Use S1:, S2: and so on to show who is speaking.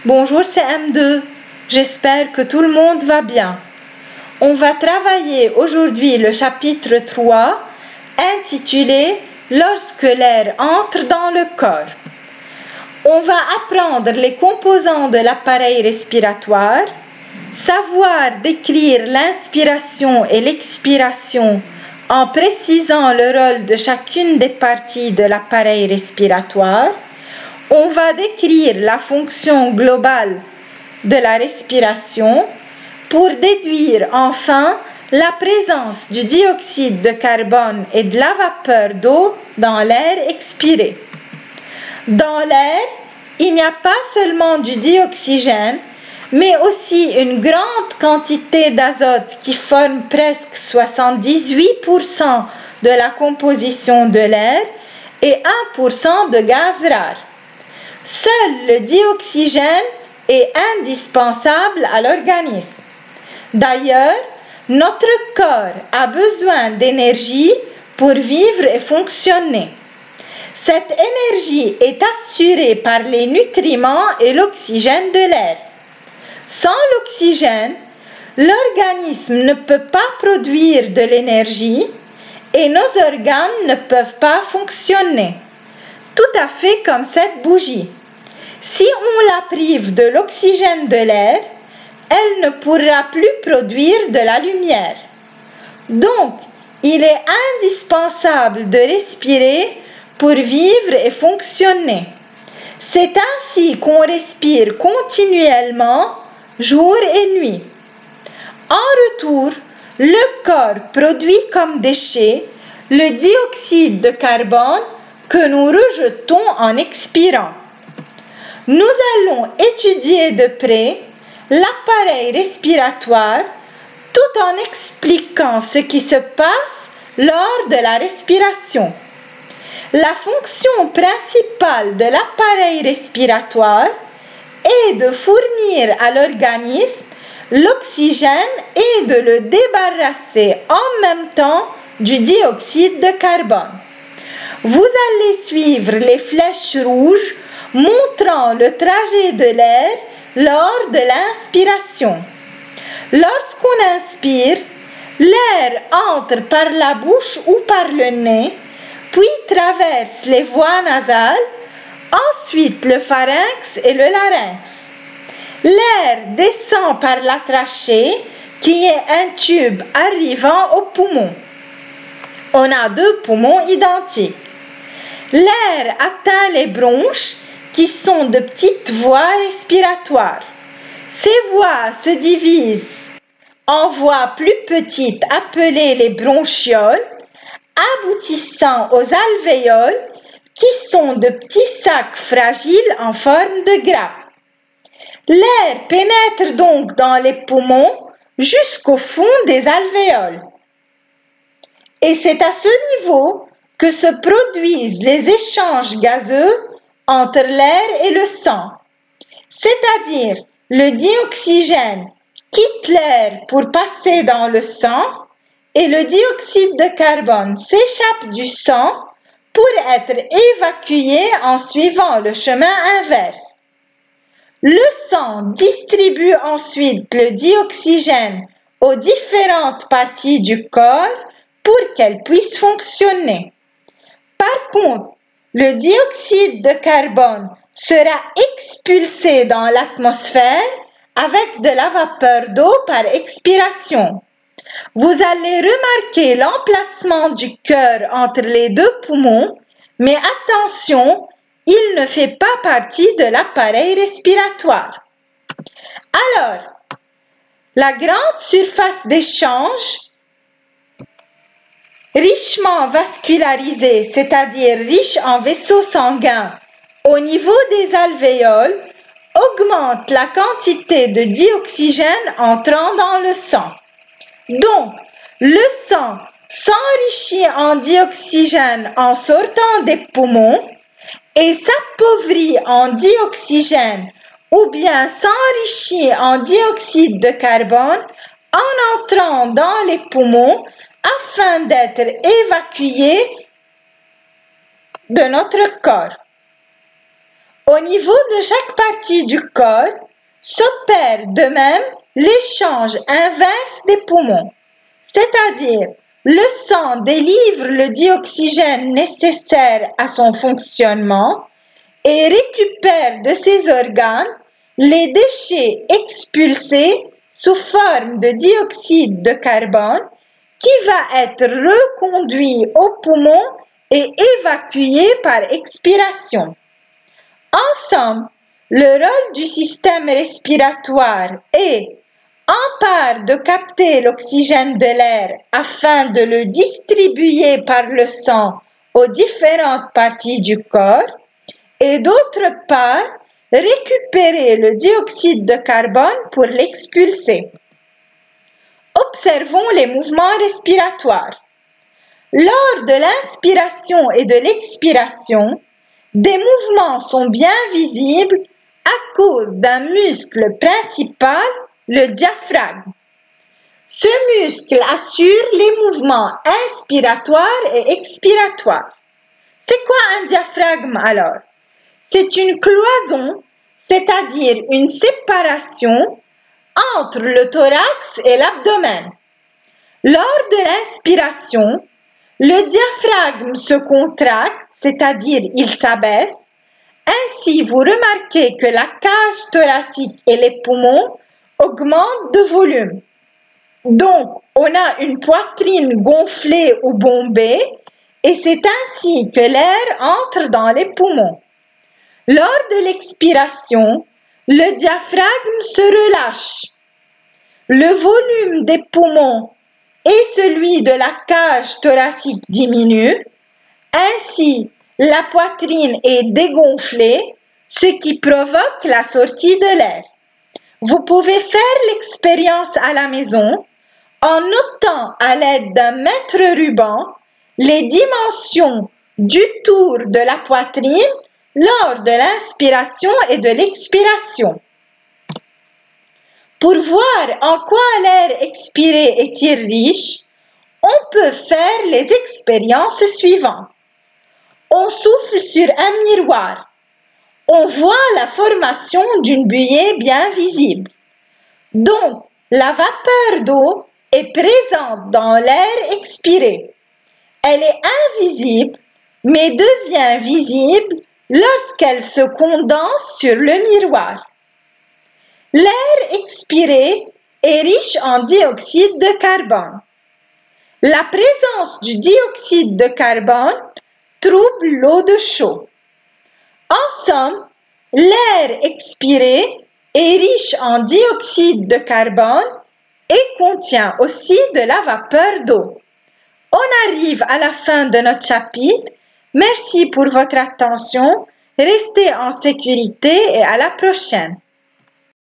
S1: Bonjour, c'est M2. J'espère que tout le monde va bien. On va travailler aujourd'hui le chapitre 3 intitulé Lorsque l'air entre dans le corps. On va apprendre les composants de l'appareil respiratoire, savoir décrire l'inspiration et l'expiration en précisant le rôle de chacune des parties de l'appareil respiratoire. On va décrire la fonction globale de la respiration pour déduire enfin la présence du dioxyde de carbone et de la vapeur d'eau dans l'air expiré. Dans l'air, il n'y a pas seulement du dioxygène, mais aussi une grande quantité d'azote qui forme presque 78% de la composition de l'air et 1% de gaz rare. Seul le dioxygène est indispensable à l'organisme. D'ailleurs, notre corps a besoin d'énergie pour vivre et fonctionner. Cette énergie est assurée par les nutriments et l'oxygène de l'air. Sans l'oxygène, l'organisme ne peut pas produire de l'énergie et nos organes ne peuvent pas fonctionner. Tout à fait comme cette bougie. Si on la prive de l'oxygène de l'air, elle ne pourra plus produire de la lumière. Donc, il est indispensable de respirer pour vivre et fonctionner. C'est ainsi qu'on respire continuellement, jour et nuit. En retour, le corps produit comme déchet le dioxyde de carbone que nous rejetons en expirant. Nous allons étudier de près l'appareil respiratoire tout en expliquant ce qui se passe lors de la respiration. La fonction principale de l'appareil respiratoire est de fournir à l'organisme l'oxygène et de le débarrasser en même temps du dioxyde de carbone. Vous allez suivre les flèches rouges montrant le trajet de l'air lors de l'inspiration. Lorsqu'on inspire, l'air entre par la bouche ou par le nez, puis traverse les voies nasales, ensuite le pharynx et le larynx. L'air descend par la trachée, qui est un tube arrivant au poumon. On a deux poumons identiques. L'air atteint les bronches, qui sont de petites voies respiratoires. Ces voies se divisent en voies plus petites appelées les bronchioles, aboutissant aux alvéoles, qui sont de petits sacs fragiles en forme de grappe. L'air pénètre donc dans les poumons jusqu'au fond des alvéoles. Et c'est à ce niveau que se produisent les échanges gazeux entre l'air et le sang. C'est-à-dire, le dioxygène quitte l'air pour passer dans le sang et le dioxyde de carbone s'échappe du sang pour être évacué en suivant le chemin inverse. Le sang distribue ensuite le dioxygène aux différentes parties du corps pour qu'elles puissent fonctionner. Par contre, le dioxyde de carbone sera expulsé dans l'atmosphère avec de la vapeur d'eau par expiration. Vous allez remarquer l'emplacement du cœur entre les deux poumons, mais attention, il ne fait pas partie de l'appareil respiratoire. Alors, la grande surface d'échange, richement vascularisée, c'est-à-dire riche en vaisseaux sanguins, au niveau des alvéoles, augmente la quantité de dioxygène entrant dans le sang. Donc, le sang s'enrichit en dioxygène en sortant des poumons et s'appauvrit en dioxygène ou bien s'enrichit en dioxyde de carbone en entrant dans les poumons afin d'être évacué de notre corps. Au niveau de chaque partie du corps, s'opère de même l'échange inverse des poumons, c'est-à-dire le sang délivre le dioxygène nécessaire à son fonctionnement et récupère de ses organes les déchets expulsés sous forme de dioxyde de carbone qui va être reconduit aux poumons et évacué par expiration. En somme, le rôle du système respiratoire est, en part, de capter l'oxygène de l'air afin de le distribuer par le sang aux différentes parties du corps et d'autre part, récupérer le dioxyde de carbone pour l'expulser. Observons les mouvements respiratoires. Lors de l'inspiration et de l'expiration, des mouvements sont bien visibles à cause d'un muscle principal, le diaphragme. Ce muscle assure les mouvements inspiratoires et expiratoires. C'est quoi un diaphragme alors? C'est une cloison, c'est-à-dire une séparation entre le thorax et l'abdomen. Lors de l'inspiration, le diaphragme se contracte, c'est-à-dire il s'abaisse. Ainsi, vous remarquez que la cage thoracique et les poumons augmentent de volume. Donc, on a une poitrine gonflée ou bombée et c'est ainsi que l'air entre dans les poumons. Lors de l'expiration, le diaphragme se relâche. Le volume des poumons et celui de la cage thoracique diminuent. Ainsi, la poitrine est dégonflée, ce qui provoque la sortie de l'air. Vous pouvez faire l'expérience à la maison en notant à l'aide d'un mètre-ruban les dimensions du tour de la poitrine lors de l'inspiration et de l'expiration. Pour voir en quoi l'air expiré est-il riche, on peut faire les expériences suivantes. On souffle sur un miroir. On voit la formation d'une buée bien visible. Donc, la vapeur d'eau est présente dans l'air expiré. Elle est invisible, mais devient visible lorsqu'elle se condense sur le miroir. L'air expiré est riche en dioxyde de carbone. La présence du dioxyde de carbone trouble l'eau de chaud. En somme, l'air expiré est riche en dioxyde de carbone et contient aussi de la vapeur d'eau. On arrive à la fin de notre chapitre. Merci pour votre attention. Restez en sécurité et à la prochaine.